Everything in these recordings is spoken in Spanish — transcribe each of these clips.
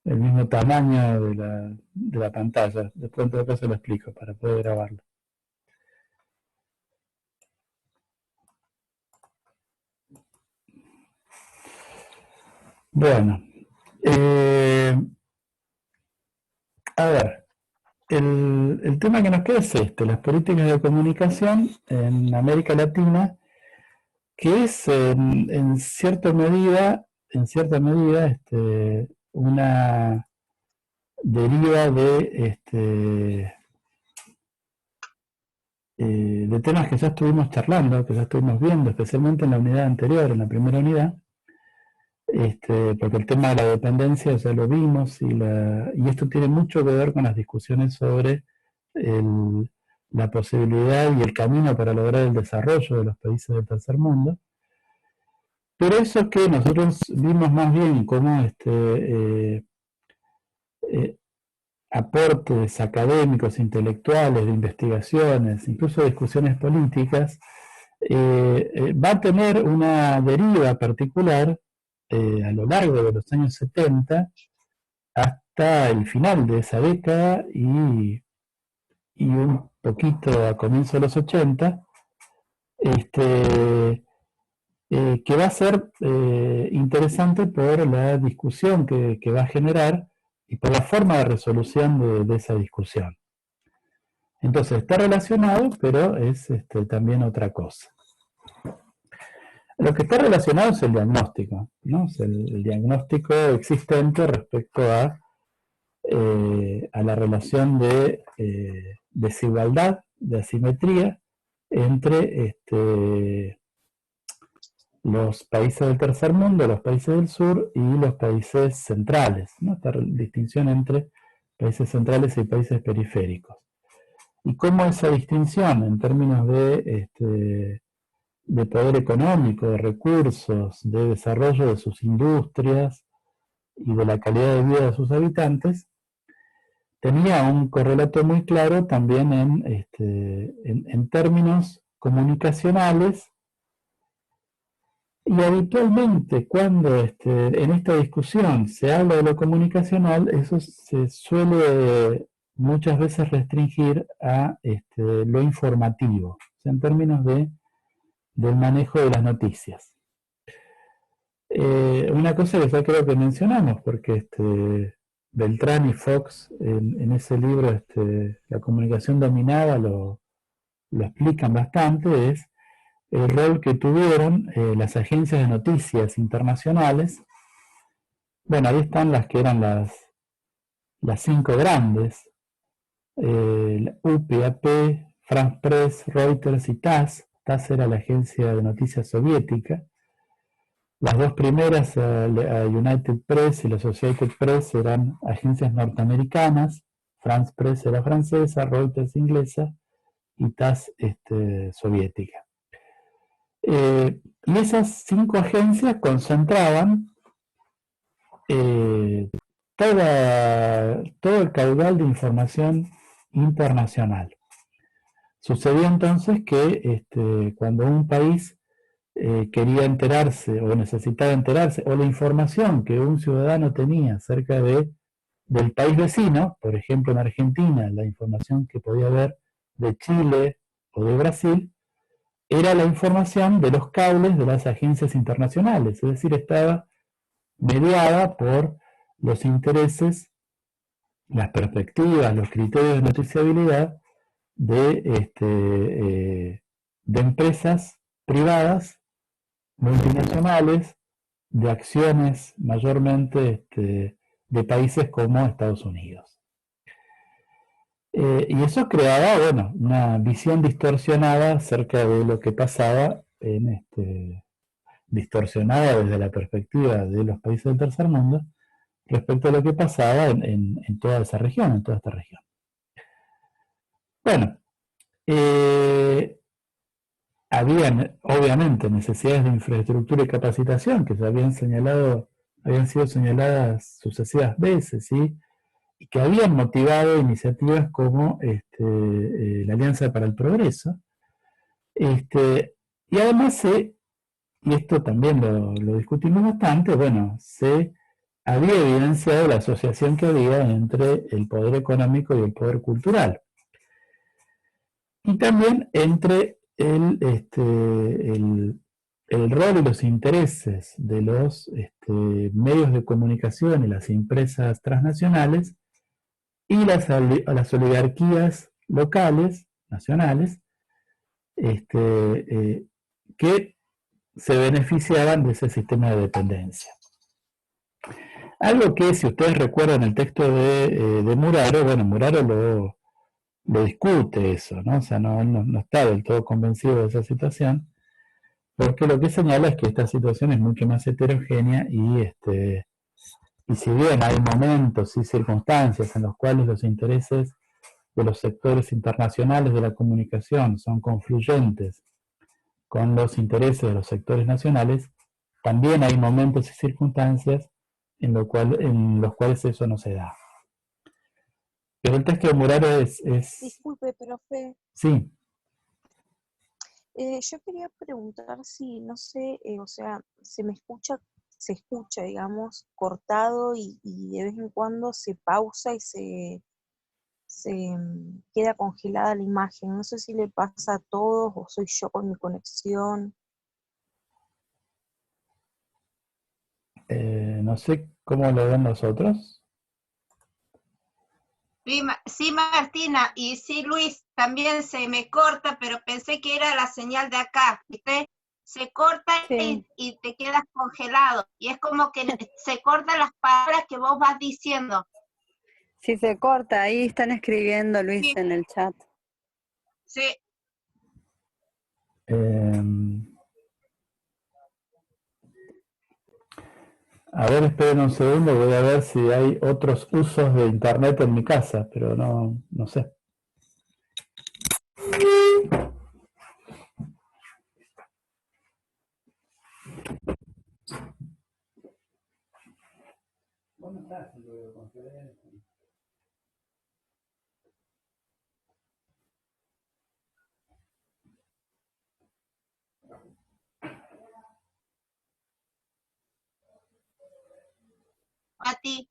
el mismo tamaño de la pantalla. Después en todo caso lo explico para poder grabarlo. Bueno, a ver, el tema que nos queda es este, las políticas de comunicación en América Latina, que es en cierta medida una deriva de temas que ya estuvimos charlando, que ya estuvimos viendo, especialmente en la unidad anterior, en la primera unidad, porque el tema de la dependencia ya lo vimos y esto tiene mucho que ver con las discusiones sobre el- la posibilidad y el camino para lograr el desarrollo de los países del tercer mundo. Pero eso que nosotros vimos más bien como eh, aportes académicos, intelectuales, de investigaciones, incluso discusiones políticas, va a tener una deriva particular a lo largo de los años 70 hasta el final de esa década y un poquito a comienzos de los 80, este, que va a ser interesante por la discusión que va a generar y por la forma de resolución de esa discusión. Entonces está relacionado, pero es también otra cosa. Lo que está relacionado es el diagnóstico, ¿no? Es el diagnóstico existente respecto a la relación de desigualdad, de asimetría entre los países del tercer mundo, los países del sur y los países centrales, ¿no? Esta distinción entre países centrales y países periféricos. Y cómo esa distinción en términos de poder económico, de recursos, de desarrollo de sus industrias y de la calidad de vida de sus habitantes, tenía un correlato muy claro también en términos comunicacionales. Y habitualmente cuando en esta discusión se habla de lo comunicacional, eso se suele muchas veces restringir a lo informativo, o sea, en términos del manejo de las noticias. Una cosa que ya creo que mencionamos, porque Beltrán y Fox en ese libro, La comunicación dominada, lo explican bastante, es el rol que tuvieron las agencias de noticias internacionales. Bueno, ahí están las que eran las cinco grandes, UPAP, France Press, Reuters y TASS. TASS era la agencia de noticias soviética. Las dos primeras, United Press y la Associated Press, eran agencias norteamericanas. France Press era francesa, Reuters inglesa y TASS soviética. Y esas cinco agencias concentraban todo el caudal de información internacional. Sucedió entonces que cuando un país quería enterarse o necesitaba enterarse, o la información que un ciudadano tenía acerca del país vecino, por ejemplo en Argentina, la información que podía haber de Chile o de Brasil, era la información de los cables de las agencias internacionales, es decir, estaba mediada por los intereses, las perspectivas, los criterios de noticiabilidad de empresas privadas, multinacionales, de acciones mayormente de países como Estados Unidos. Y eso creaba, bueno, una visión distorsionada acerca de lo que pasaba distorsionada desde la perspectiva de los países del tercer mundo respecto a lo que pasaba en toda esa región, en toda esta región. Bueno, habían obviamente necesidades de infraestructura y capacitación que se habían sido señaladas sucesivas veces, ¿sí? Y que habían motivado iniciativas como la Alianza para el Progreso. Y además y esto también lo discutimos bastante, bueno, se había evidenciado la asociación que había entre el poder económico y el poder cultural. Y también entre el rol y los intereses de los medios de comunicación y las empresas transnacionales y las oligarquías locales, nacionales, que se beneficiaban de ese sistema de dependencia. Algo que, si ustedes recuerdan el texto de Muraro, bueno, Muraro lo discute eso, ¿no? O sea, no está del todo convencido de esa situación, porque lo que señala es que esta situación es mucho más heterogénea y si bien hay momentos y circunstancias en los cuales los intereses de los sectores internacionales de la comunicación son confluyentes con los intereses de los sectores nacionales, también hay momentos y circunstancias en los cuales eso no se da. Pero el texto de Muraro es... Disculpe, profe. Sí. Yo quería preguntar si, no sé, o sea, se escucha, digamos, cortado y de vez en cuando se pausa y se queda congelada la imagen. No sé si le pasa a todos o soy yo con mi conexión. No sé cómo lo ven nosotros. Sí, Martina, y sí, Luis, también se me corta, pero pensé que era la señal de acá, ¿viste? Se corta Sí. y te quedas congelado, y es como que se cortan las palabras que vos vas diciendo. Sí, se corta, ahí están escribiendo, Luis, Sí. en el chat. Sí. A ver, esperen un segundo, voy a ver si hay otros usos de internet en mi casa, pero no sé. ¿Cómo estás? A ti.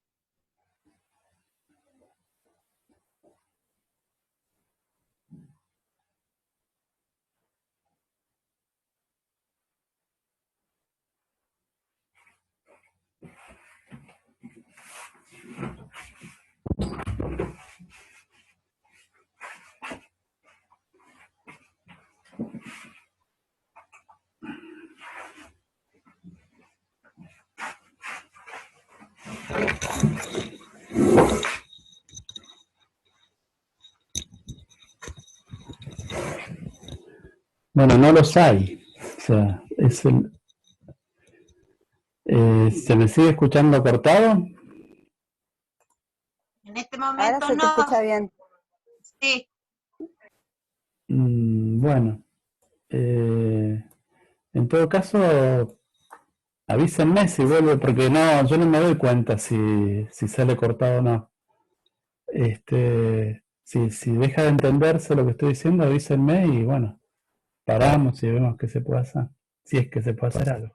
Bueno, no los hay. O sea, ¿se me sigue escuchando cortado? En este momento Ahora se te no. escucha bien. Sí. Bueno, en todo caso, avísenme si vuelve, porque yo no me doy cuenta si sale cortado o no. Si deja de entenderse lo que estoy diciendo, avísenme y bueno, paramos y vemos qué se puede hacer, si es que se puede hacer algo.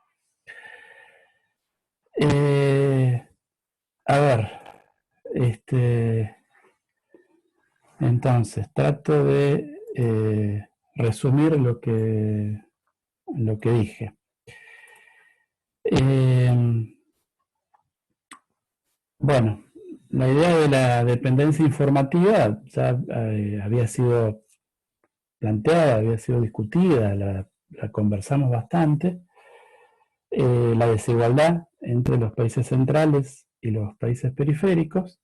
A ver, entonces trato de resumir lo que dije. Bueno, la idea de la dependencia informativa ya había sido planteada, había sido discutida, la conversamos bastante. La desigualdad entre los países centrales y los países periféricos.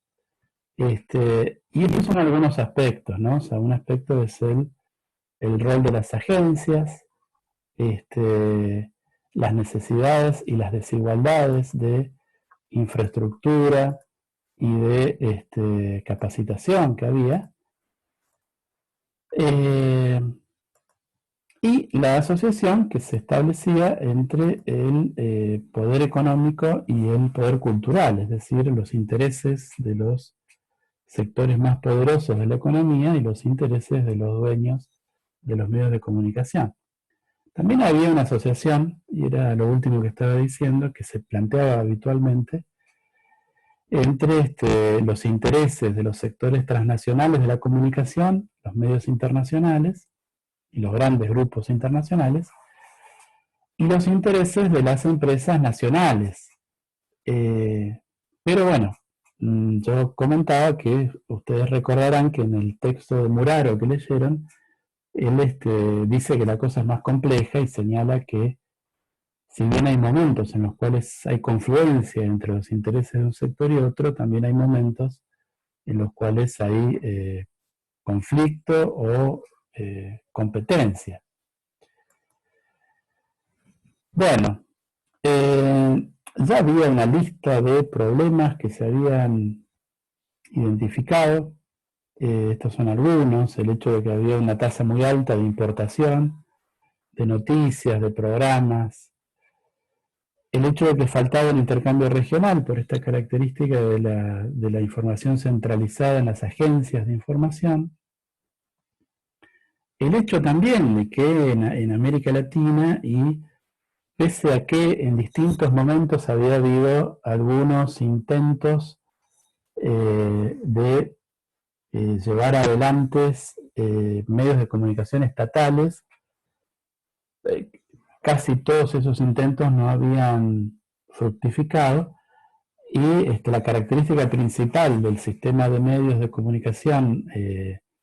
Y estos son algunos aspectos, ¿no? O sea, un aspecto es el rol de las agencias, las necesidades y las desigualdades de infraestructura y de capacitación que había. Y la asociación que se establecía entre el poder económico y el poder cultural, es decir, los intereses de los sectores más poderosos de la economía y los intereses de los dueños de los medios de comunicación. También había una asociación, y era lo último que estaba diciendo, que se planteaba habitualmente, entre los intereses de los sectores transnacionales de la comunicación, los medios internacionales y los grandes grupos internacionales, y los intereses de las empresas nacionales. Pero bueno, yo comentaba que ustedes recordarán que en el texto de Muraro que leyeron, él dice que la cosa es más compleja y señala que si bien hay momentos en los cuales hay confluencia entre los intereses de un sector y otro, también hay momentos en los cuales hay conflicto o competencia. Bueno, ya había una lista de problemas que se habían identificado. Estos son algunos: el hecho de que había una tasa muy alta de importación de noticias, de programas, el hecho de que faltaba un intercambio regional por esta característica de la información centralizada en las agencias de información, el hecho también de que en América Latina, y pese a que en distintos momentos había habido algunos intentos de llevar adelante medios de comunicación estatales, casi todos esos intentos no habían fructificado, y la característica principal del sistema de medios de comunicación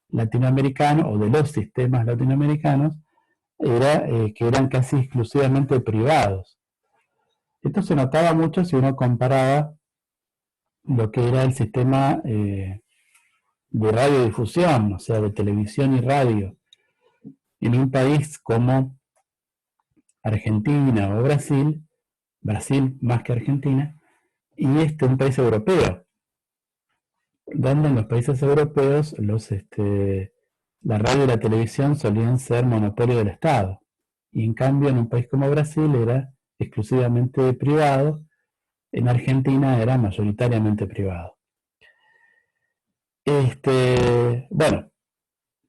latinoamericano, o de los sistemas latinoamericanos, era que eran casi exclusivamente privados. Esto se notaba mucho si uno comparaba lo que era el sistema de radiodifusión, o sea, de televisión y radio, en un país como Argentina o Brasil más que Argentina, y un país europeo, donde en los países europeos la radio y la televisión solían ser monopolio del Estado, y en cambio en un país como Brasil era exclusivamente privado, en Argentina era mayoritariamente privado. Bueno,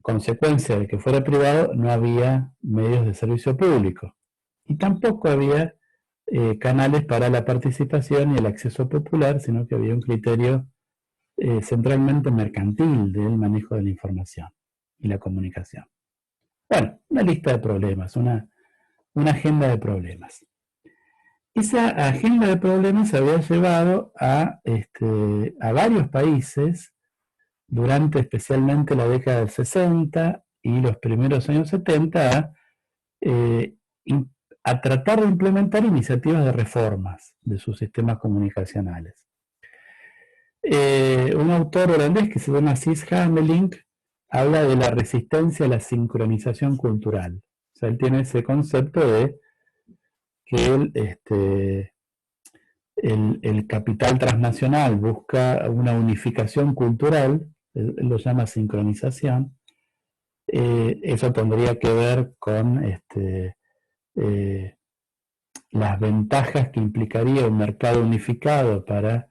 consecuencia de que fuera privado, no había medios de servicio público, y tampoco había canales para la participación y el acceso popular, sino que había un criterio centralmente mercantil del manejo de la información y la comunicación. Bueno, una lista de problemas, una agenda de problemas. Esa agenda de problemas había llevado a varios países durante especialmente la década del 60 y los primeros años 70 a tratar de implementar iniciativas de reformas de sus sistemas comunicacionales. Un autor holandés que se llama Sis Hamelink habla de la resistencia a la sincronización cultural. O sea, él tiene ese concepto de que el capital transnacional busca una unificación cultural, él lo llama sincronización. Eso tendría que ver con las ventajas que implicaría un mercado unificado para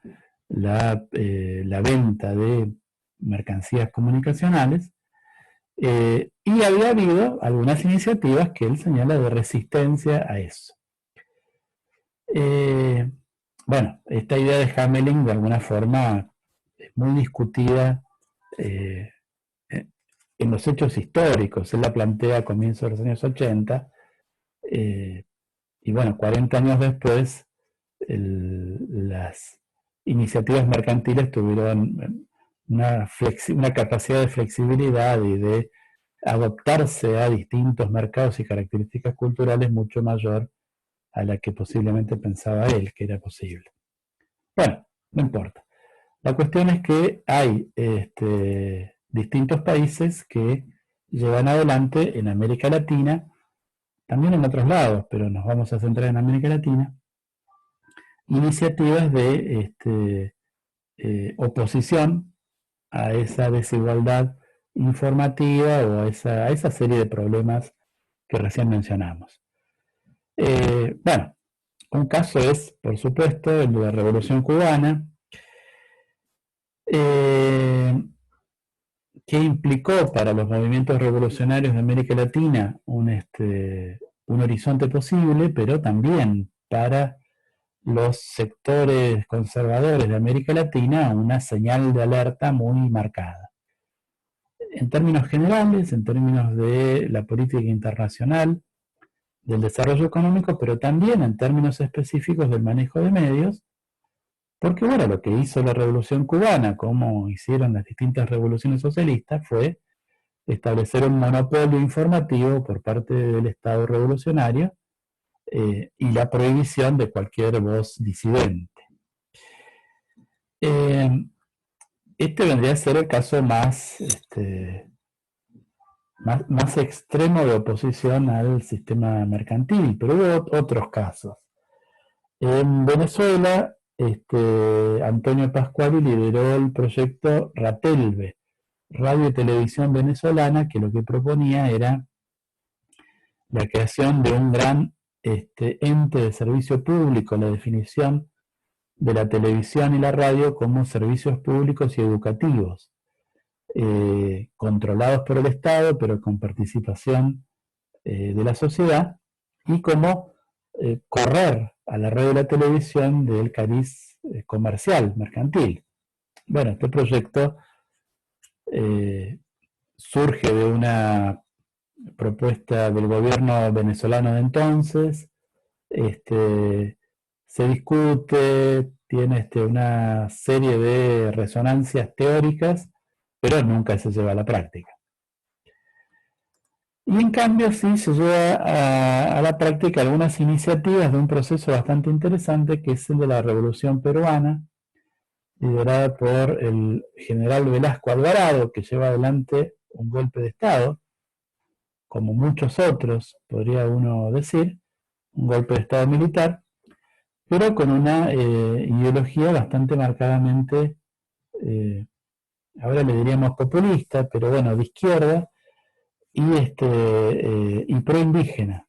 la venta de mercancías comunicacionales, y había habido algunas iniciativas que él señala de resistencia a eso. Bueno, esta idea de Hamelink de alguna forma es muy discutida en los hechos históricos. Él la plantea a comienzos de los años 80, y bueno, 40 años después las iniciativas mercantiles tuvieron una capacidad de flexibilidad y de adaptarse a distintos mercados y características culturales mucho mayor a la que posiblemente pensaba él que era posible. Bueno, no importa. La cuestión es que hay distintos países que llevan adelante en América Latina, también en otros lados, pero nos vamos a centrar en América Latina, iniciativas de oposición a esa desigualdad informativa o a esa serie de problemas que recién mencionamos. Bueno, un caso es, por supuesto, el de la Revolución Cubana, que implicó para los movimientos revolucionarios de América Latina un horizonte posible, pero también para los sectores conservadores de América Latina una señal de alerta muy marcada. En términos generales, en términos de la política internacional, del desarrollo económico, pero también en términos específicos del manejo de medios, porque bueno, lo que hizo la Revolución Cubana, como hicieron las distintas revoluciones socialistas, fue establecer un monopolio informativo por parte del Estado revolucionario y la prohibición de cualquier voz disidente. Este vendría a ser el caso más extremo de oposición al sistema mercantil, pero hubo otros casos. En Venezuela, Antonio Pascuali lideró el proyecto Ratelve, Radio y Televisión Venezolana, que lo que proponía era la creación de un gran ente de servicio público, la definición de la televisión y la radio como servicios públicos y educativos, controlados por el Estado, pero con participación de la sociedad, y como correr a la radio y la televisión del cariz comercial, mercantil. Bueno, este proyecto surge de una propuesta del gobierno venezolano de entonces, se discute, tiene una serie de resonancias teóricas, pero nunca se lleva a la práctica. Y en cambio sí se lleva a la práctica algunas iniciativas de un proceso bastante interesante, que es el de la Revolución Peruana, liderada por el general Velasco Alvarado, que lleva adelante un golpe de Estado, como muchos otros, podría uno decir, un golpe de Estado militar, pero con una ideología bastante marcadamente, ahora le diríamos populista, pero bueno, de izquierda, y proindígena.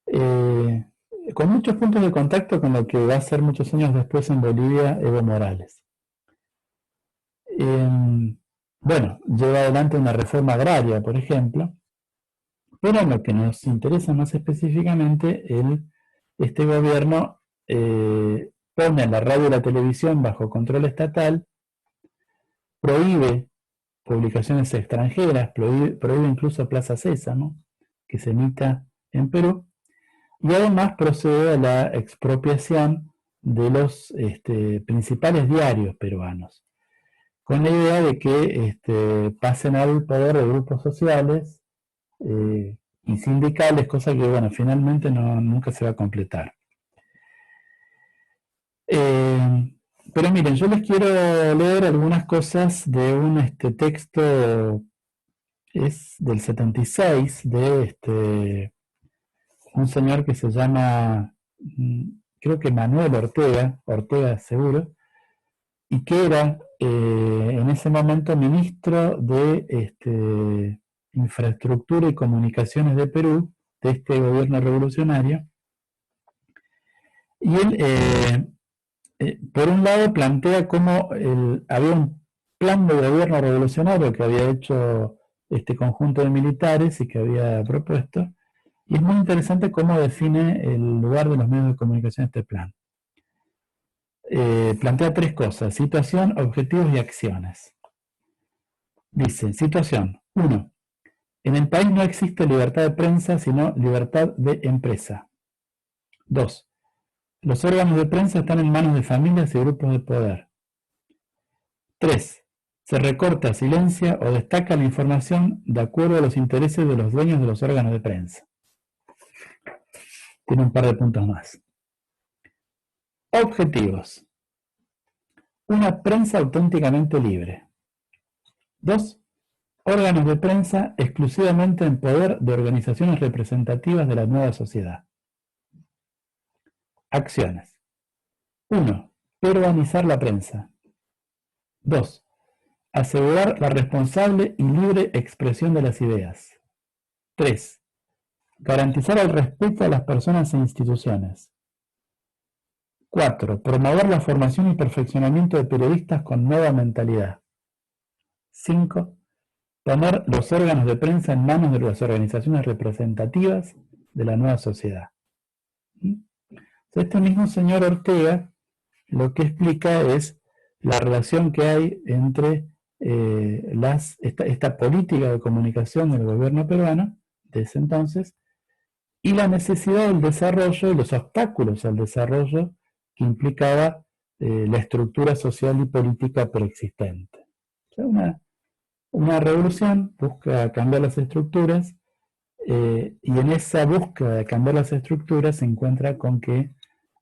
Con muchos puntos de contacto con lo que va a ser muchos años después en Bolivia Evo Morales. Bueno, lleva adelante una reforma agraria, por ejemplo, pero lo que nos interesa más específicamente, este gobierno pone la radio y la televisión bajo control estatal, prohíbe publicaciones extranjeras, prohíbe incluso Plaza Sésamo, que se emita en Perú, y además procede a la expropiación de los principales diarios peruanos, con la idea de que pasen al poder de grupos sociales y sindicales, cosa que bueno, finalmente nunca se va a completar. Pero miren, yo les quiero leer algunas cosas de un texto, es del 76, de un señor que se llama, creo que Manuel Ortega seguro, y que era en ese momento ministro de Infraestructura y Comunicaciones de Perú, de este gobierno revolucionario. Y él, por un lado, plantea cómo había un plan de gobierno revolucionario que había hecho este conjunto de militares y que había propuesto, y es muy interesante cómo define el lugar de los medios de comunicación este plan. Plantea tres cosas: situación, objetivos y acciones. Dice, situación. 1. En el país no existe libertad de prensa, sino libertad de empresa. 2. Los órganos de prensa están en manos de familias y grupos de poder. 3. Se recorta, silencia o destaca la información de acuerdo a los intereses de los dueños de los órganos de prensa. Tiene un par de puntos más. Objetivos. Una prensa auténticamente libre. 2. Órganos de prensa exclusivamente en poder de organizaciones representativas de la nueva sociedad. Acciones. 1. Peruanizar la prensa. 2. Asegurar la responsable y libre expresión de las ideas. 3. Garantizar el respeto a las personas e instituciones. 4. Promover la formación y perfeccionamiento de periodistas con nueva mentalidad. 5. Poner los órganos de prensa en manos de las organizaciones representativas de la nueva sociedad. Este mismo señor Ortega lo que explica es la relación que hay entre esta política de comunicación del gobierno peruano de ese entonces y la necesidad del desarrollo y los obstáculos al desarrollo que implicaba la estructura social y política preexistente. O sea, una revolución busca cambiar las estructuras y en esa búsqueda de cambiar las estructuras se encuentra con que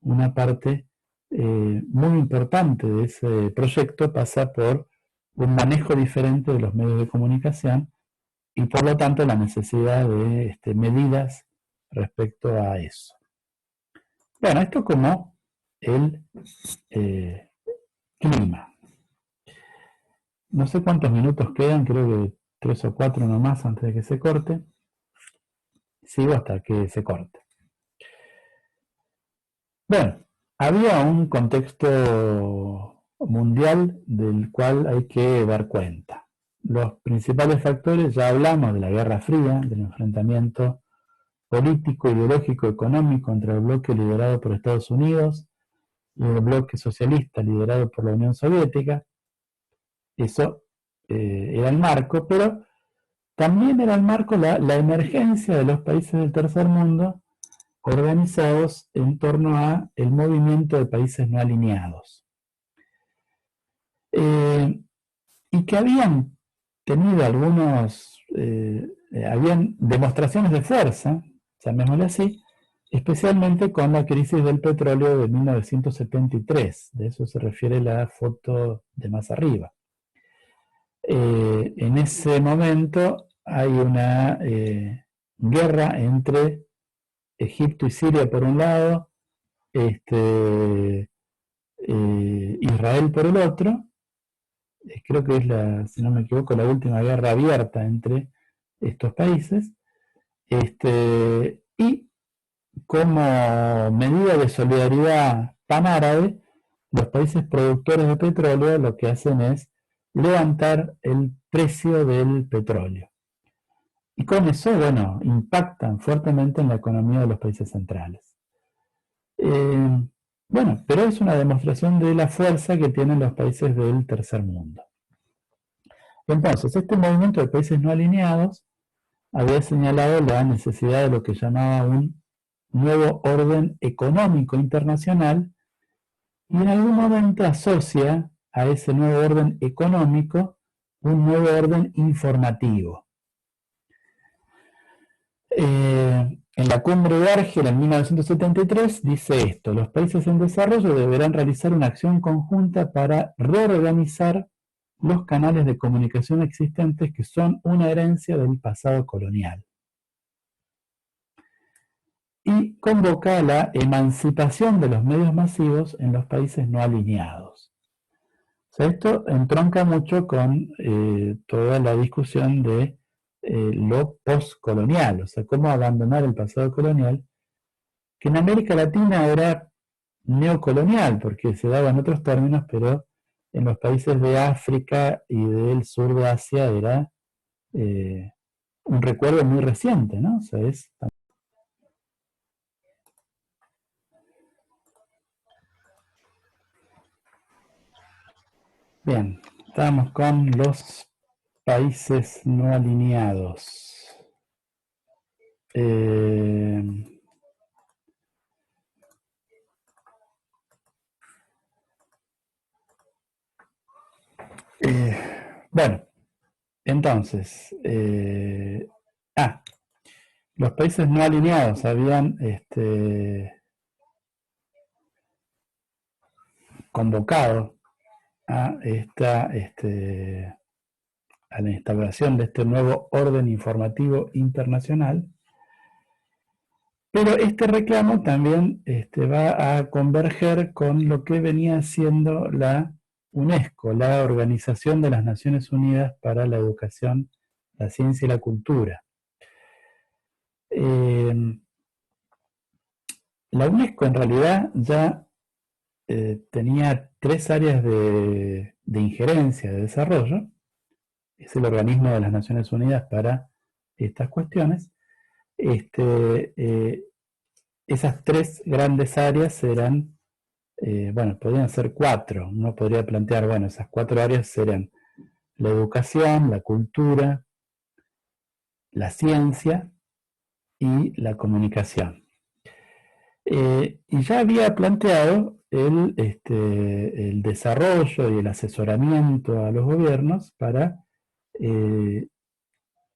una parte muy importante de ese proyecto pasa por un manejo diferente de los medios de comunicación y por lo tanto la necesidad de medidas respecto a eso. Bueno, esto como el clima. No sé cuántos minutos quedan, creo que 3 o 4 nomás antes de que se corte. Sigo hasta que se corte. Bueno, había un contexto mundial del cual hay que dar cuenta. Los principales factores, ya hablamos de la Guerra Fría, del enfrentamiento político, ideológico, económico entre el bloque liderado por Estados Unidos y el bloque socialista liderado por la Unión Soviética. Eso era el marco, pero también era el marco la emergencia de los países del tercer mundo organizados en torno a el movimiento de países no alineados. Y que habían tenido habían demostraciones de fuerza, llamémosle así, especialmente con la crisis del petróleo de 1973, de eso se refiere la foto de más arriba. En ese momento hay una guerra entre Egipto y Siria por un lado, Israel por el otro. Creo que es si no me equivoco, la última guerra abierta entre estos países. Y como medida de solidaridad panárabe, los países productores de petróleo lo que hacen es levantar el precio del petróleo. Y con eso, bueno, impactan fuertemente en la economía de los países centrales. Bueno, pero es una demostración de la fuerza que tienen los países del tercer mundo. Entonces, este movimiento de países no alineados había señalado la necesidad de lo que llamaba un nuevo orden económico internacional y en algún momento asocia a ese nuevo orden económico un nuevo orden informativo. En la cumbre de Argel en 1973 dice esto: los países en desarrollo deberán realizar una acción conjunta para reorganizar los canales de comunicación existentes que son una herencia del pasado colonial. Y convoca a la emancipación de los medios masivos en los países no alineados. O sea, esto entronca mucho con toda la discusión de lo postcolonial, o sea, cómo abandonar el pasado colonial, que en América Latina era neocolonial, porque se daba en otros términos, pero en los países de África y del sur de Asia era un recuerdo muy reciente, ¿no? O sea, Bien, estamos con los países no alineados. Bueno, entonces, los países no alineados habían convocado a la instauración de este nuevo orden informativo internacional, pero este reclamo también va a converger con lo que venía siendo la UNESCO, la Organización de las Naciones Unidas para la Educación, la Ciencia y la Cultura. La UNESCO en realidad ya tenía 3 áreas de injerencia, de desarrollo. Es el organismo de las Naciones Unidas para estas cuestiones. esas tres grandes áreas eran, bueno, podrían ser cuatro. Uno podría plantear, bueno, esas cuatro áreas serían la educación, la cultura, la ciencia y la comunicación. Y ya había planteado el desarrollo y el asesoramiento a los gobiernos para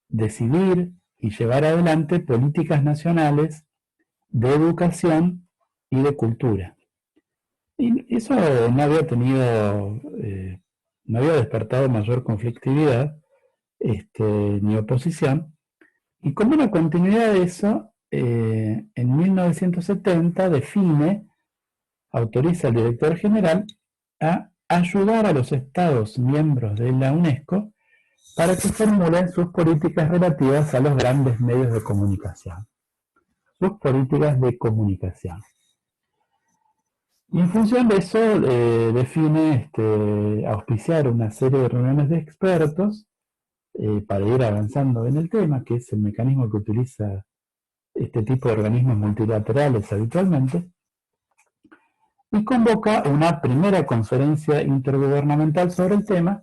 decidir y llevar adelante políticas nacionales de educación y de cultura. Y eso no había tenido, no había despertado mayor conflictividad ni oposición. Y como una continuidad de eso, en 1970 autoriza al director general a ayudar a los Estados miembros de la UNESCO para que formulen sus políticas relativas a los grandes medios de comunicación. Sus políticas de comunicación. Y en función de eso define auspiciar una serie de reuniones de expertos para ir avanzando en el tema, que es el mecanismo que utiliza este tipo de organismos multilaterales habitualmente, y convoca una primera conferencia intergubernamental sobre el tema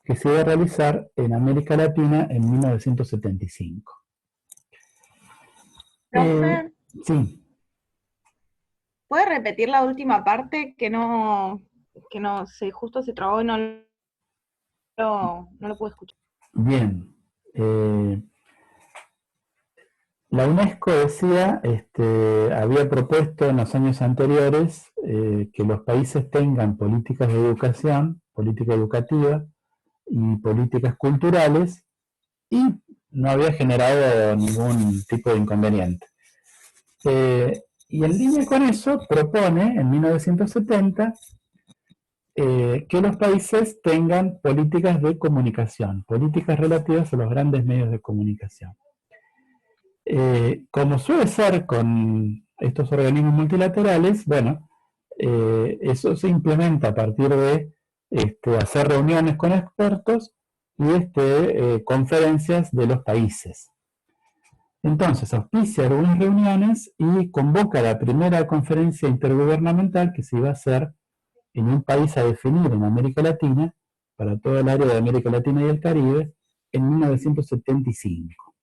que se iba a realizar en América Latina en 1975. Profe, Sí. ¿puede repetir la última parte que justo se trabó y no lo pude escuchar? Bien. La UNESCO decía, había propuesto en los años anteriores que los países tengan políticas de educación, política educativa y políticas culturales, y no había generado ningún tipo de inconveniente. Y en línea con eso propone en 1970 que los países tengan políticas de comunicación, políticas relativas a los grandes medios de comunicación. Como suele ser con estos organismos multilaterales, bueno, eso se implementa a partir de hacer reuniones con expertos y conferencias de los países. Entonces, auspicia algunas reuniones y convoca la primera conferencia intergubernamental que se iba a hacer en un país a definir en América Latina, para todo el área de América Latina y el Caribe, en 1975.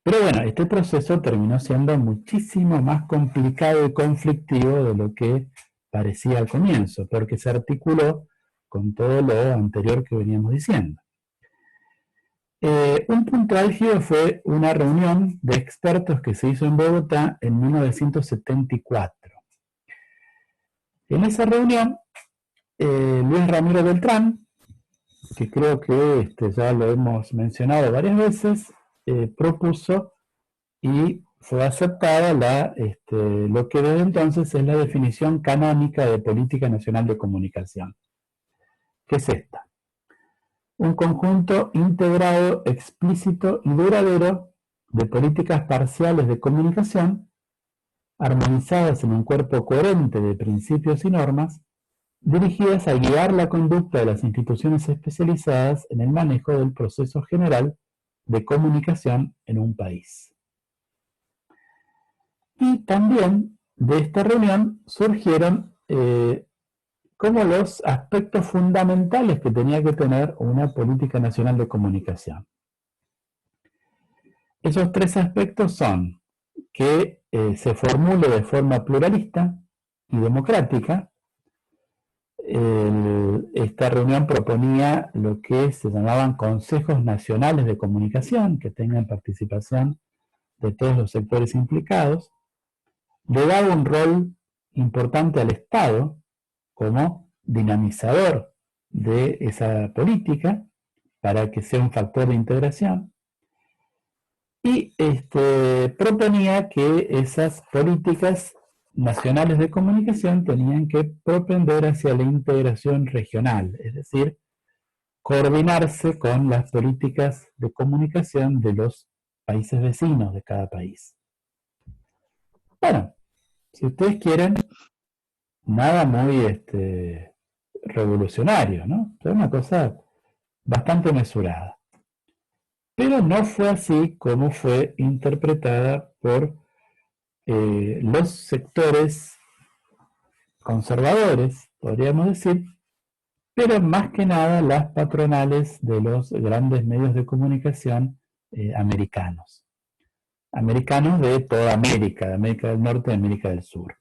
Pero bueno, este proceso terminó siendo muchísimo más complicado y conflictivo de lo que parecía al comienzo, porque se articuló con todo lo anterior que veníamos diciendo. Un punto álgido fue una reunión de expertos que se hizo en Bogotá en 1974. En esa reunión, Luis Ramiro Beltrán, que creo que ya lo hemos mencionado varias veces, propuso y fue aceptada lo que desde entonces es la definición canónica de Política Nacional de Comunicación. ¿Qué es esta? Un conjunto integrado, explícito y duradero de políticas parciales de comunicación, armonizadas en un cuerpo coherente de principios y normas, dirigidas a guiar la conducta de las instituciones especializadas en el manejo del proceso general de comunicación en un país. Y también de esta reunión surgieron como los aspectos fundamentales que tenía que tener una política nacional de comunicación. Esos tres aspectos son que se formule de forma pluralista y democrática. Esta reunión proponía lo que se llamaban consejos nacionales de comunicación, que tengan participación de todos los sectores implicados. Le daba un rol importante al Estado como dinamizador de esa política para que sea un factor de integración. Y proponía que esas políticas nacionales de comunicación tenían que propender hacia la integración regional, es decir, coordinarse con las políticas de comunicación de los países vecinos de cada país. Bueno, si ustedes quieren, nada muy revolucionario, ¿no? Es una cosa bastante mesurada. Pero no fue así como fue interpretada por los sectores conservadores, podríamos decir, pero más que nada las patronales de los grandes medios de comunicación americanos. Americanos de toda América, de América del Norte y América del Sur.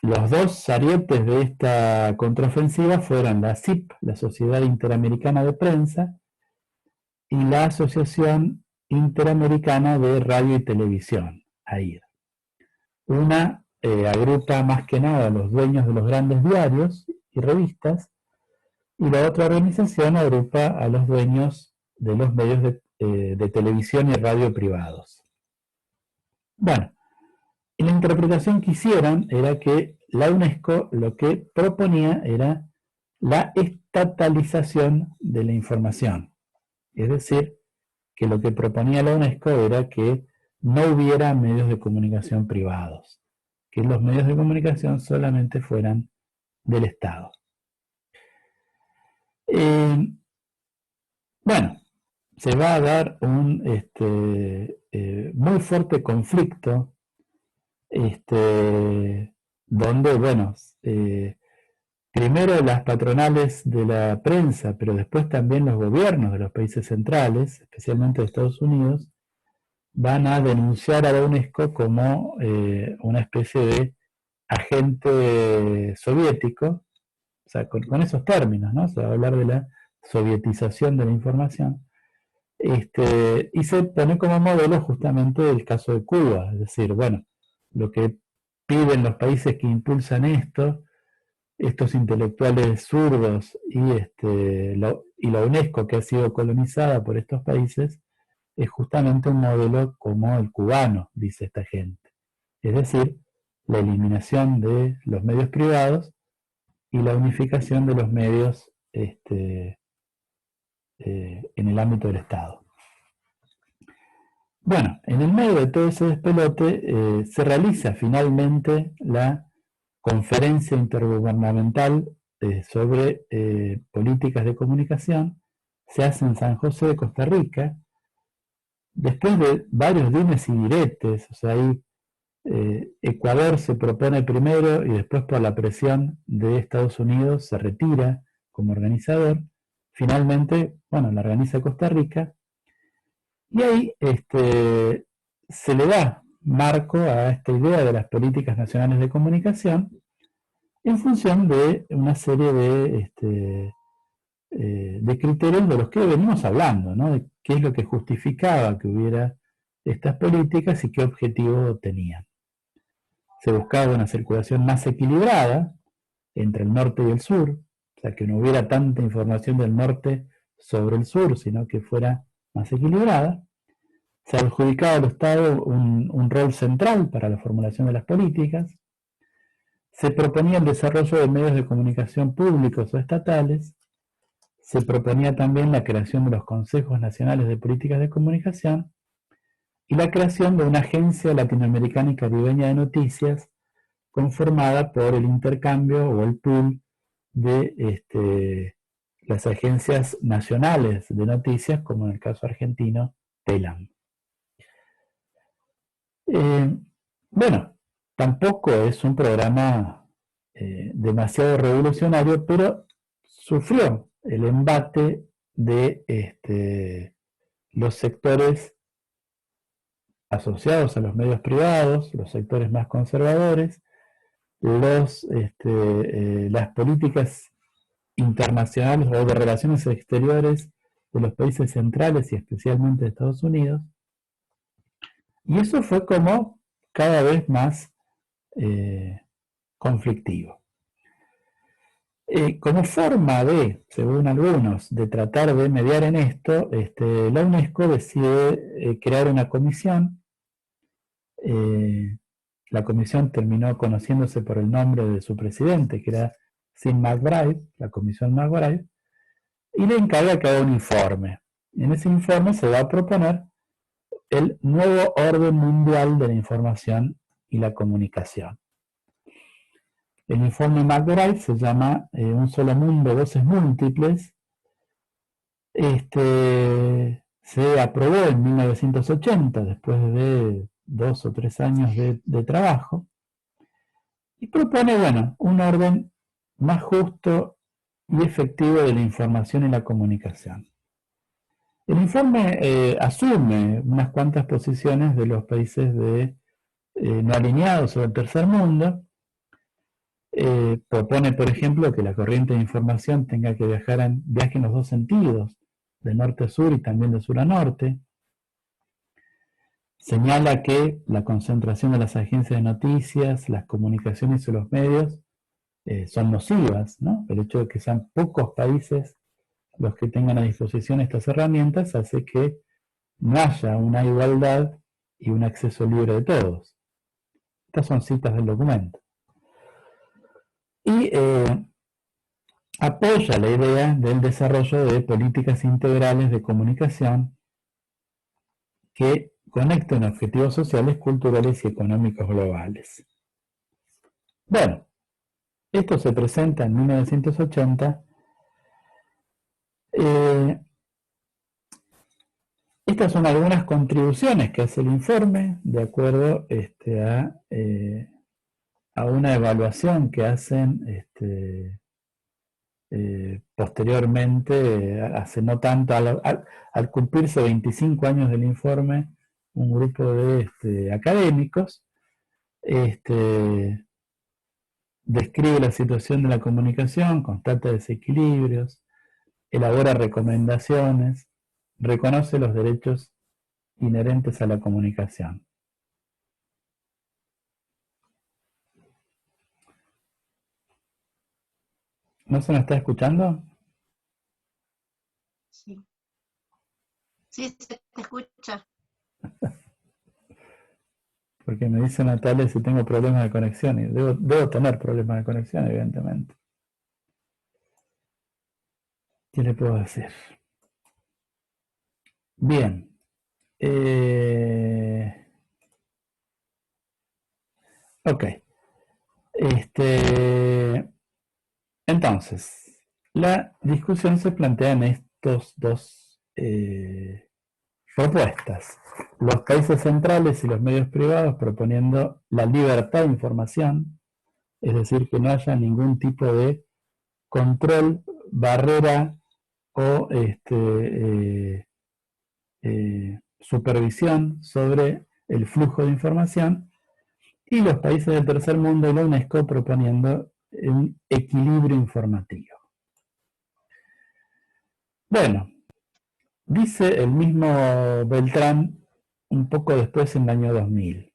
Los dos arietes de esta contraofensiva fueron la SIP, la Sociedad Interamericana de Prensa, y la Asociación Interamericana de Radio y Televisión, AIR. Una agrupa más que nada a los dueños de los grandes diarios y revistas, y la otra organización agrupa a los dueños de los medios de televisión y radio privados. Bueno, y la interpretación que hicieron era que la UNESCO lo que proponía era la estatalización de la información. Es decir, que lo que proponía la UNESCO era que no hubiera medios de comunicación privados, que los medios de comunicación solamente fueran del Estado. Bueno, se va a dar un muy fuerte conflicto, donde, bueno, primero las patronales de la prensa, pero después también los gobiernos de los países centrales, especialmente de Estados Unidos, van a denunciar a la UNESCO como una especie de agente soviético, o sea, con esos términos, ¿no? Se va a hablar de la sovietización de la información, y se pone como modelo justamente el caso de Cuba, es decir, bueno, lo que piden los países que impulsan esto, estos intelectuales zurdos y la UNESCO, que ha sido colonizada por estos países, es justamente un modelo como el cubano, dice esta gente. Es decir, la eliminación de los medios privados y la unificación de los medios en el ámbito del Estado. Bueno, en el medio de todo ese despelote se realiza finalmente la Conferencia Intergubernamental sobre Políticas de Comunicación. Se hace en San José de Costa Rica, después de varios dimes y diretes. O sea, ahí Ecuador se propone primero y después, por la presión de Estados Unidos, se retira como organizador. Finalmente, bueno, la organiza Costa Rica, y ahí se le da marco a esta idea de las políticas nacionales de comunicación en función de una serie de criterios de los que venimos hablando, ¿no? De qué es lo que justificaba que hubiera estas políticas y qué objetivo tenían. Se buscaba una circulación más equilibrada entre el norte y el sur, o sea, que no hubiera tanta información del norte sobre el sur, sino que fuera más equilibrada. Se adjudicaba al Estado un rol central para la formulación de las políticas. Se proponía el desarrollo de medios de comunicación públicos o estatales. Se proponía también la creación de los Consejos Nacionales de Políticas de Comunicación y la creación de una agencia latinoamericana y caribeña de noticias conformada por el intercambio o el pool de las agencias nacionales de noticias, como en el caso argentino, TELAM. Bueno, tampoco es un programa demasiado revolucionario, pero sufrió el embate de los sectores asociados a los medios privados, los sectores más conservadores, las políticas internacionales o de relaciones exteriores de los países centrales y especialmente de Estados Unidos. Y eso fue como cada vez más conflictivo. Como forma de, según algunos, de tratar de mediar en esto, la UNESCO decide crear una comisión. La comisión terminó conociéndose por el nombre de su presidente, que era Sim McBride, la comisión McBride, y le encarga que haga un informe. En ese informe se va a proponer el nuevo orden mundial de la información y la comunicación. El informe McBride se llama Un solo mundo, voces múltiples. Se aprobó en 1980, después de 2 o 3 años de trabajo, y propone, bueno, un orden más justo y efectivo de la información y la comunicación. El informe asume unas cuantas posiciones de los países no alineados o del tercer mundo. Propone, por ejemplo, que la corriente de información tenga que viaje en los dos sentidos, de norte a sur y también de sur a norte. Señala que la concentración de las agencias de noticias, las comunicaciones y los medios son nocivas, ¿no? El hecho de que sean pocos países los que tengan a disposición estas herramientas hace que no haya una igualdad y un acceso libre de todos. Estas son citas del documento. Y apoya la idea del desarrollo de políticas integrales de comunicación que conecten objetivos sociales, culturales y económicos globales. Bueno, esto se presenta en 1980. Estas son algunas contribuciones que hace el informe de acuerdo a una evaluación que hacen posteriormente, hace no tanto, al cumplirse 25 años del informe, un grupo de académicos describe la situación de la comunicación, constata desequilibrios, elabora recomendaciones, reconoce los derechos inherentes a la comunicación. ¿No se me está escuchando? Sí. Sí, se te escucha. Porque me dice Natalia si tengo problemas de conexión, y debo tener problemas de conexión, evidentemente. ¿Qué le puedo decir? Bien. Ok. Entonces, la discusión se plantea en estos dos propuestas. Los países centrales y los medios privados proponiendo la libertad de información, es decir, que no haya ningún tipo de control, barrera o supervisión sobre el flujo de información, y los países del tercer mundo y la UNESCO proponiendo un equilibrio informativo. Bueno, dice el mismo Beltrán un poco después, en el año 2000.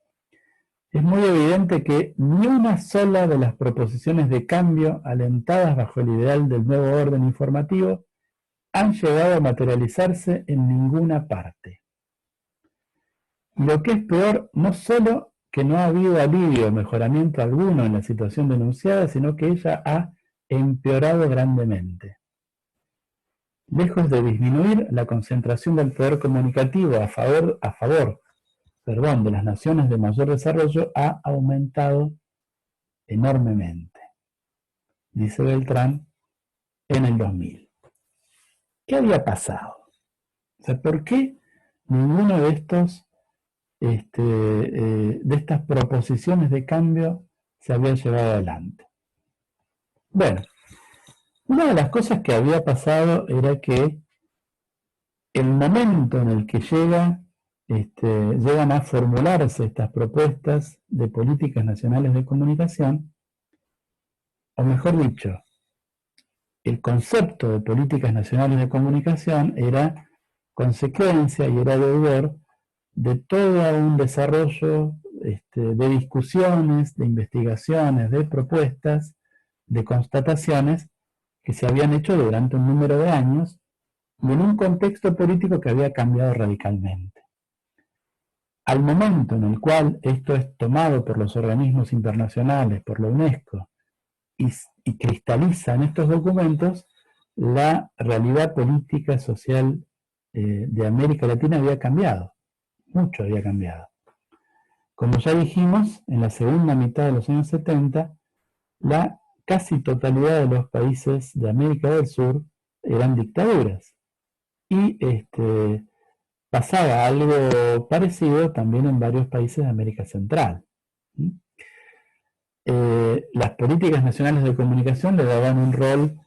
Es muy evidente que ni una sola de las proposiciones de cambio alentadas bajo el ideal del nuevo orden informativo han llegado a materializarse en ninguna parte. Lo que es peor, no solo que no ha habido alivio o mejoramiento alguno en la situación denunciada, sino que ella ha empeorado grandemente. Lejos de disminuir, la concentración del poder comunicativo a favor de las naciones de mayor desarrollo ha aumentado enormemente, dice Beltrán en el 2000. ¿Qué había pasado? O sea, ¿por qué ninguno de estas proposiciones de cambio se había llevado adelante? Bueno, una de las cosas que había pasado era que el momento en el que llegan a formularse estas propuestas de políticas nacionales de comunicación, o mejor dicho, el concepto de políticas nacionales de comunicación era consecuencia y era deudor de todo un desarrollo de discusiones, de investigaciones, de propuestas, de constataciones que se habían hecho durante un número de años y en un contexto político que había cambiado radicalmente. Al momento en el cual esto es tomado por los organismos internacionales, por la UNESCO, y cristaliza en estos documentos, la realidad política social de América Latina había cambiado, mucho había cambiado. Como ya dijimos, en la segunda mitad de los años 70, la casi totalidad de los países de América del Sur eran dictaduras. Y pasaba algo parecido también en varios países de América Central. Las políticas nacionales de comunicación le daban un rol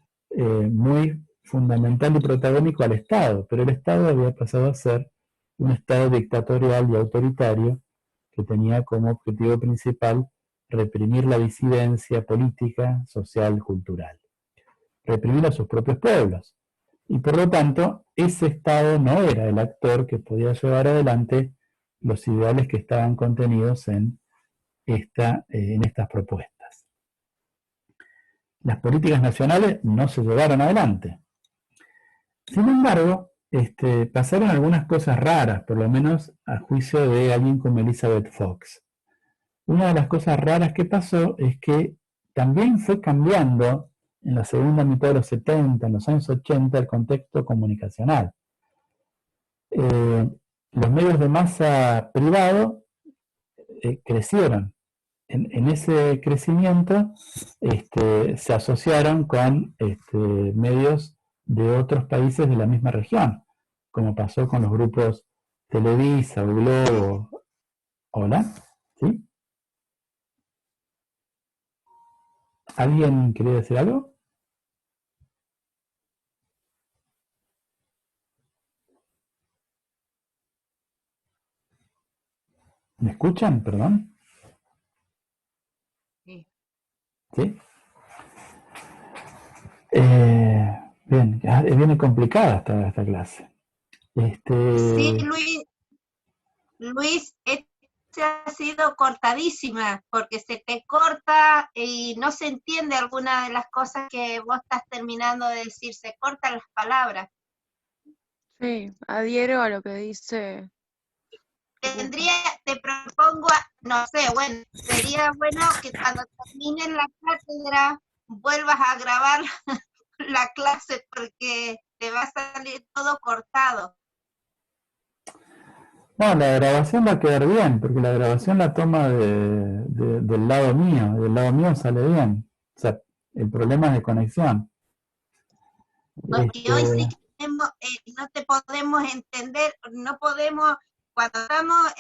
muy fundamental y protagónico al Estado, pero el Estado había pasado a ser un Estado dictatorial y autoritario que tenía como objetivo principal reprimir la disidencia política, social, cultural, reprimir a sus propios pueblos. Y por lo tanto, ese Estado no era el actor que podía llevar adelante los ideales que estaban contenidos en estas propuestas. Las políticas nacionales no se llevaron adelante. Sin embargo, pasaron algunas cosas raras, por lo menos a juicio de alguien como Elizabeth Fox. Una de las cosas raras que pasó es que también fue cambiando en la segunda mitad de los 70, en los años 80, el contexto comunicacional. Los medios de masa privado crecieron. En ese crecimiento se asociaron con medios de otros países de la misma región, como pasó con los grupos Televisa o Globo. ¿Hola? ¿Sí? ¿Alguien quería decir algo? ¿Me escuchan? Perdón. Sí. ¿Sí? Bien, viene complicada esta clase. Sí, Luis, esta ha sido cortadísima, porque se te corta y no se entiende alguna de las cosas que vos estás terminando de decir, se cortan las palabras. Sí, adhiero a lo que dice. Te propongo, no sé, bueno, sería bueno que cuando terminen la cátedra vuelvas a grabar la clase porque te va a salir todo cortado. No, la grabación va a quedar bien, porque la grabación la toma del lado mío, y del lado mío sale bien. O sea, el problema es de conexión. Y hoy sí que no te podemos entender, no podemos, cuando estamos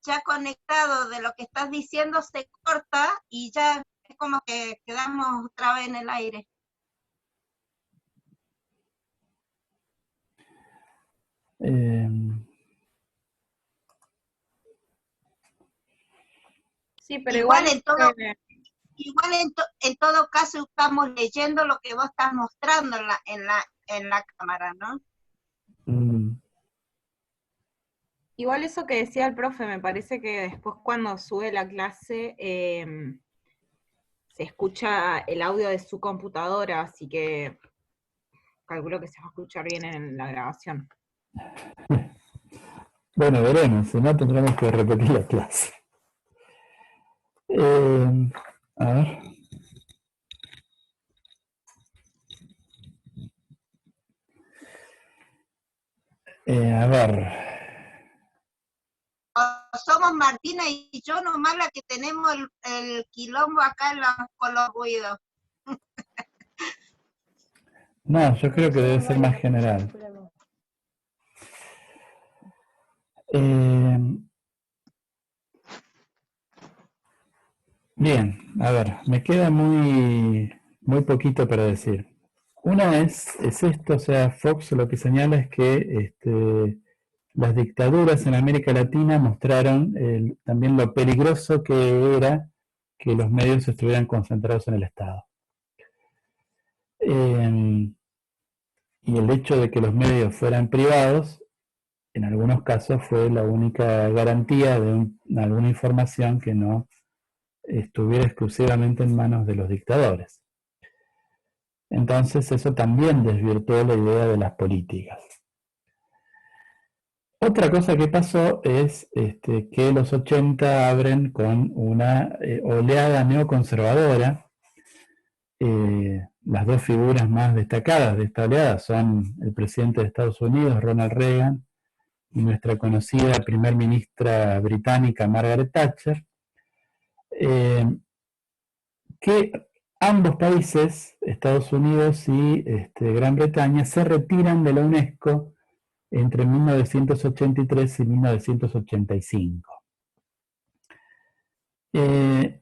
ya conectados de lo que estás diciendo, se corta y ya es como que quedamos otra vez en el aire. Sí, pero igual igual en todo caso estamos leyendo lo que vos estás mostrando en la cámara, ¿no? igual eso que decía el profe, me parece que después cuando sube la clase se escucha el audio de su computadora, así que calculo que se va a escuchar bien en la grabación. Bueno, veremos, si no tendremos que repetir la clase. A ver. A ver. Somos Martina y yo nomás la que tenemos el quilombo acá con los ruidos. No, yo creo que debe ser más general. Bien, a ver, me queda muy poquito para decir. Una es esto, o sea, Fox lo que señala es que las dictaduras en América Latina mostraron también lo peligroso que era que los medios estuvieran concentrados en el Estado. Y el hecho de que los medios fueran privados, en algunos casos fue la única garantía de alguna información que no estuviera exclusivamente en manos de los dictadores. Entonces eso también desvirtuó la idea de las políticas. Otra cosa que pasó es que los 80 abren con una oleada neoconservadora. Las dos figuras más destacadas de esta oleada son el presidente de Estados Unidos, Ronald Reagan, y nuestra conocida primer ministra británica, Margaret Thatcher, que ambos países, Estados Unidos y Gran Bretaña, se retiran de la UNESCO entre 1983 y 1985.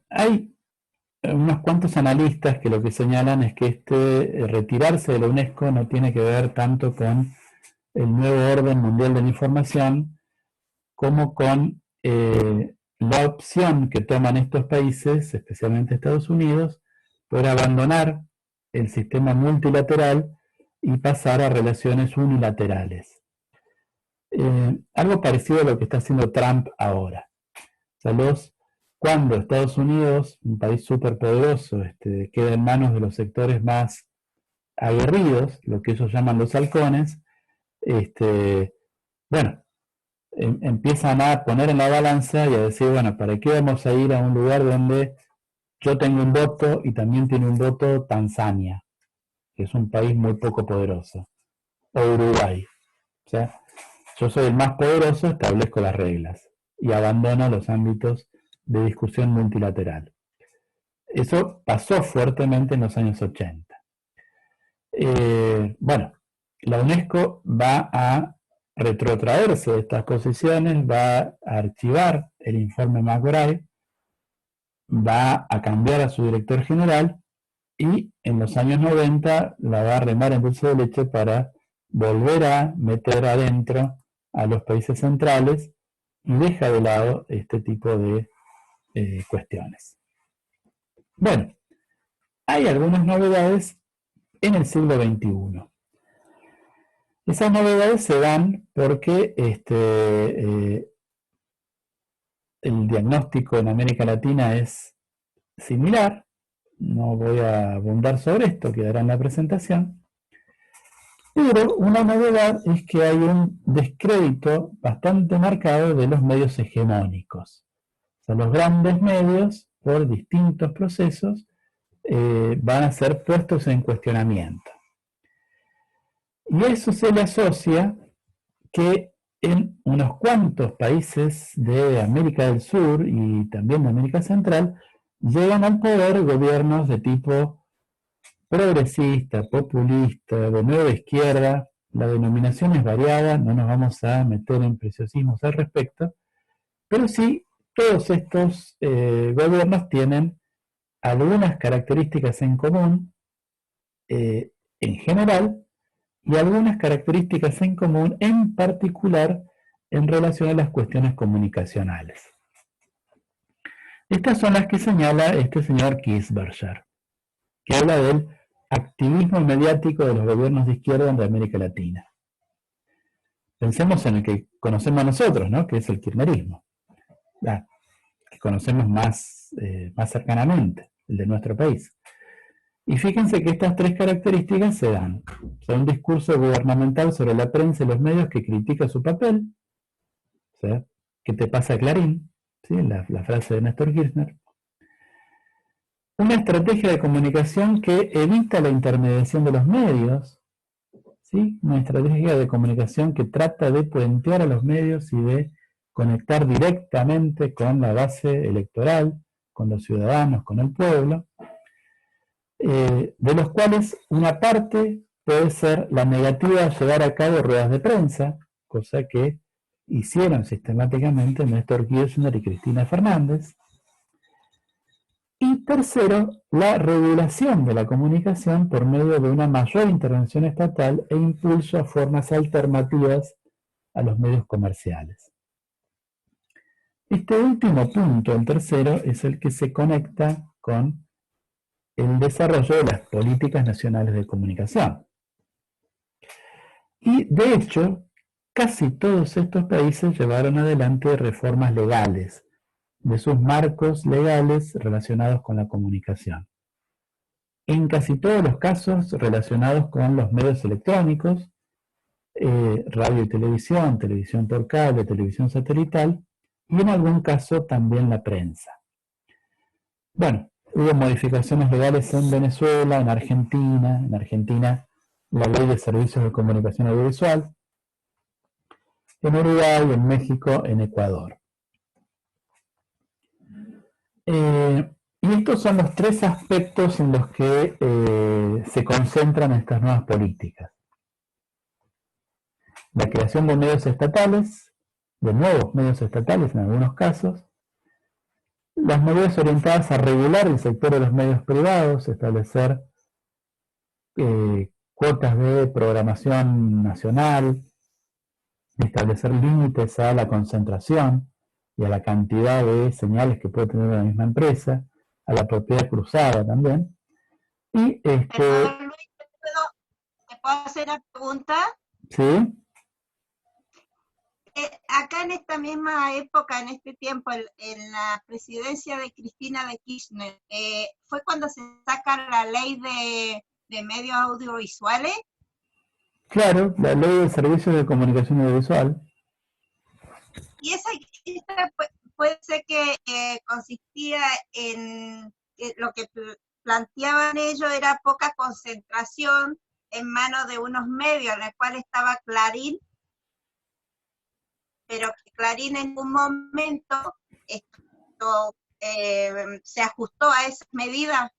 Hay unos cuantos analistas que lo que señalan es que retirarse de la UNESCO no tiene que ver tanto con el nuevo orden mundial de la información como con la opción que toman estos países, especialmente Estados Unidos, por abandonar el sistema multilateral y pasar a relaciones unilaterales. Algo parecido a lo que está haciendo Trump ahora. O sea, cuando Estados Unidos, un país superpoderoso, queda en manos de los sectores más aguerridos, lo que ellos llaman los halcones, bueno, empiezan a poner en la balanza y a decir, bueno, ¿para qué vamos a ir a un lugar donde yo tengo un voto y también tiene un voto Tanzania, que es un país muy poco poderoso, o Uruguay? O sea, yo soy el más poderoso, establezco las reglas y abandono los ámbitos de discusión multilateral. Eso pasó fuertemente en los años 80. Bueno, la UNESCO va a retrotraerse de estas posiciones, va a archivar el informe McBride, va a cambiar a su director general y en los años 90 la va a remar en dulce de leche para volver a meter adentro a los países centrales y deja de lado este tipo de cuestiones. Bueno, hay algunas novedades en el siglo XXI. Esas novedades se dan porque el diagnóstico en América Latina es similar. No voy a abundar sobre esto, quedará en la presentación. Pero una novedad es que hay un descrédito bastante marcado de los medios hegemónicos. O sea, los grandes medios, por distintos procesos, van a ser puestos en cuestionamiento. Y a eso se le asocia que en unos cuantos países de América del Sur y también de América Central llegan al poder gobiernos de tipo progresista, populista, de nueva izquierda. La denominación es variada, no nos vamos a meter en preciosismos al respecto, pero sí, todos estos gobiernos tienen algunas características en común en general y algunas características en común en particular en relación a las cuestiones comunicacionales. Estas son las que señala este señor Kirchberger, que habla del activismo mediático de los gobiernos de izquierda de América Latina. Pensemos en el que conocemos nosotros, ¿no? Que es el kirchnerismo, que conocemos más cercanamente, el de nuestro país. Y fíjense que estas tres características se dan. O sea, un discurso gubernamental sobre la prensa y los medios que critica su papel. O sea, ¿qué te pasa, Clarín? ¿Sí? La frase de Néstor Kirchner. Una estrategia de comunicación que evita la intermediación de los medios. ¿Sí? Una estrategia de comunicación que trata de puentear a los medios y de conectar directamente con la base electoral, con los ciudadanos, con el pueblo. De los cuales una parte puede ser la negativa a llevar a cabo ruedas de prensa, cosa que hicieron sistemáticamente Néstor Kirchner y Cristina Fernández. Y tercero, la regulación de la comunicación por medio de una mayor intervención estatal e impulso a formas alternativas a los medios comerciales. Este último punto, el tercero, es el que se conecta con el desarrollo de las políticas nacionales de comunicación. Y de hecho, casi todos estos países llevaron adelante reformas legales de sus marcos legales relacionados con la comunicación. En casi todos los casos relacionados con los medios electrónicos, radio y televisión, televisión por cable, televisión satelital, y en algún caso también la prensa. Bueno, hubo modificaciones legales en Venezuela, en Argentina la ley de servicios de comunicación audiovisual, en Uruguay, en México, en Ecuador. Y estos son los tres aspectos en los que se concentran estas nuevas políticas. la creación de medios estatales, de nuevos medios estatales en algunos casos, las medidas orientadas a regular el sector de los medios privados, establecer cuotas de programación nacional, establecer límites a la concentración y a la cantidad de señales que puede tener la misma empresa, a la propiedad cruzada también. Y Perdón, Luis, ¿te puedo hacer una pregunta? ¿sí? Acá en esta misma época, en este tiempo, en la presidencia de Cristina de Kirchner, ¿fue cuando se saca la ley de medios audiovisuales? Claro, la ley de servicios de comunicación audiovisual. Y esa puede ser que consistía en lo que planteaban ellos era poca concentración en manos de unos medios, en el cual estaba Clarín, pero que Clarín en un momento se ajustó a esas medidas.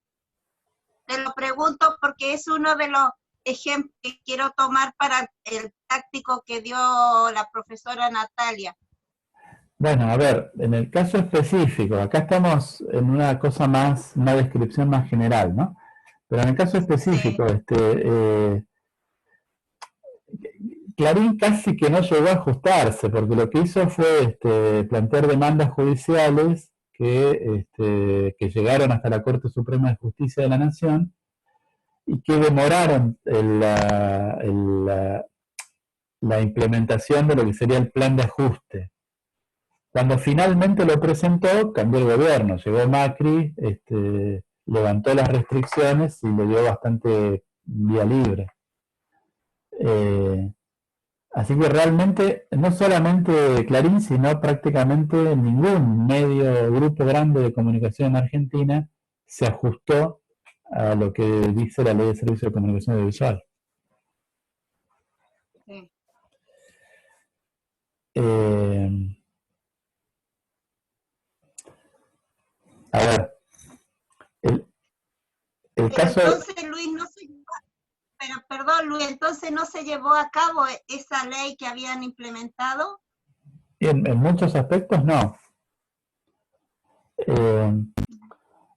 Te lo pregunto porque es uno de los ejemplos que quiero tomar para el táctico que dio la profesora Natalia. Bueno, a ver, en el caso específico, acá estamos en una cosa más, una descripción más general, ¿no? Pero en el caso específico, Clarín casi que no llegó a ajustarse, porque lo que hizo fue plantear demandas judiciales que llegaron hasta la Corte Suprema de Justicia de la Nación y que demoraron la implementación de lo que sería el plan de ajuste. Cuando finalmente lo presentó, cambió el gobierno, llegó Macri, levantó las restricciones y le dio bastante vía libre. Así que realmente, no solamente Clarín, sino prácticamente ningún medio, grupo grande de comunicación en Argentina se ajustó a lo que dice la Ley de Servicios de Comunicación Audiovisual. Sí. A ver, el caso... Entonces, Luis, pero perdón, Luis, entonces no se llevó a cabo esa ley que habían implementado. En muchos aspectos no.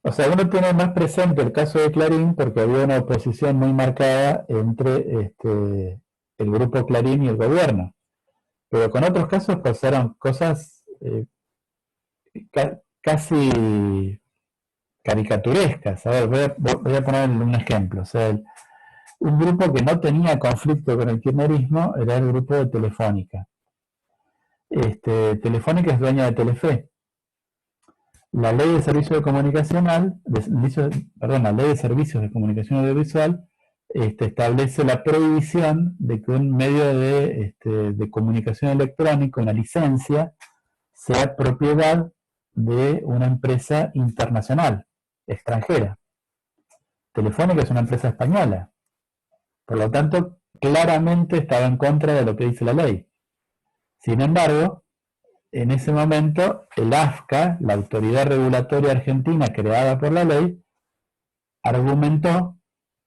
O sea, uno tiene más presente el caso de Clarín porque había una oposición muy marcada entre el grupo Clarín y el gobierno. Pero con otros casos pasaron cosas casi caricaturescas. A ver, voy a poner un ejemplo. O sea, un grupo que no tenía conflicto con el kirchnerismo era el grupo de Telefónica. Telefónica es dueña de Telefe. La ley de servicios de comunicación la ley de servicios de comunicación audiovisual establece la prohibición de que un medio de comunicación electrónica, una licencia, sea propiedad de una empresa internacional, extranjera. Telefónica es una empresa española. Por lo tanto, claramente estaba en contra de lo que dice la ley. Sin embargo, en ese momento, el AFCA, la autoridad regulatoria argentina creada por la ley, argumentó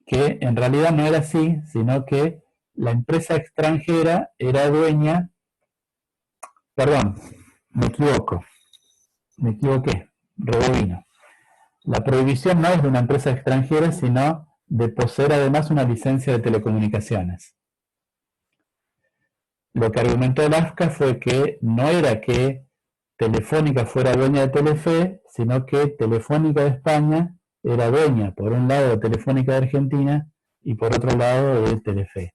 que en realidad no era así, sino que la empresa extranjera era dueña... Perdón, me equivoqué, rebobino. La prohibición no es de una empresa extranjera, sino de poseer además una licencia de telecomunicaciones. Lo que argumentó el AFCA fue que no era que Telefónica fuera dueña de Telefe, sino que Telefónica de España era dueña, por un lado, de Telefónica de Argentina y por otro lado de Telefe.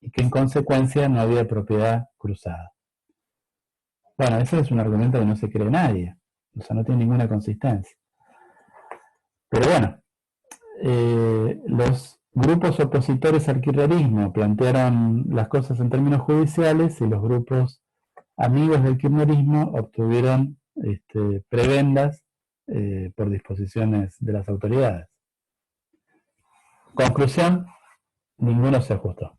Y que en consecuencia no había propiedad cruzada. Bueno, ese es un argumento que no se cree nadie. O sea, no tiene ninguna consistencia. Pero bueno, los grupos opositores al kirchnerismo plantearon las cosas en términos judiciales y los grupos amigos del kirchnerismo obtuvieron prebendas por disposiciones de las autoridades. Conclusión, ninguno se ajustó.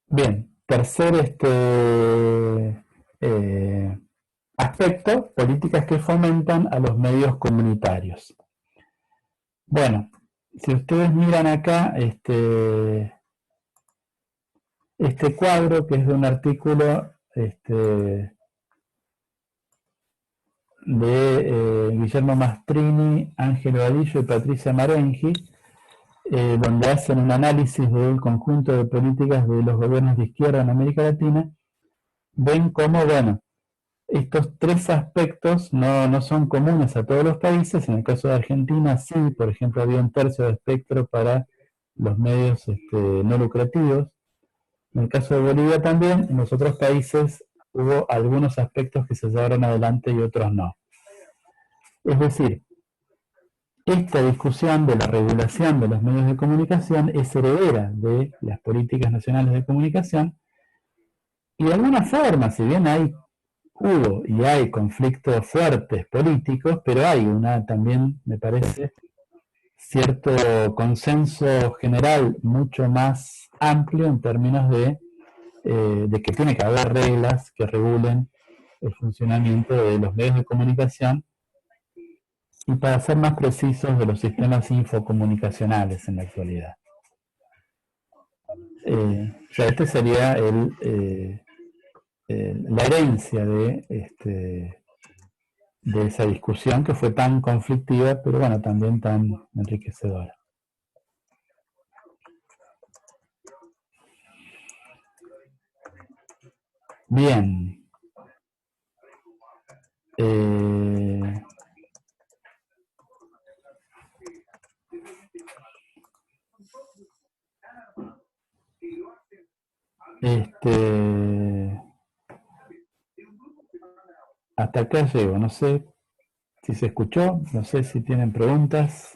Bien, tercer aspecto, políticas que fomentan a los medios comunitarios. Bueno, si ustedes miran acá, este cuadro, que es de un artículo de Guillermo Mastrini, Ángelo Badillo y Patricia Marengi, donde hacen un análisis del conjunto de políticas de los gobiernos de izquierda en América Latina, ven cómo, bueno, estos tres aspectos no son comunes a todos los países. En el caso de Argentina, sí, por ejemplo, había un tercio de espectro para los medios no lucrativos. En el caso de Bolivia también, en los otros países hubo algunos aspectos que se llevaron adelante y otros no. Es decir, esta discusión de la regulación de los medios de comunicación es heredera de las políticas nacionales de comunicación y de alguna forma, si bien hubo y hay conflictos fuertes políticos, pero hay también, me parece, cierto consenso general mucho más amplio en términos de que tiene que haber reglas que regulen el funcionamiento de los medios de comunicación y, para ser más precisos, de los sistemas infocomunicacionales en la actualidad. Este sería la herencia de esa discusión que fue tan conflictiva, pero bueno, también tan enriquecedora. Bien. Hasta acá llego, no sé si se escuchó, no sé si tienen preguntas.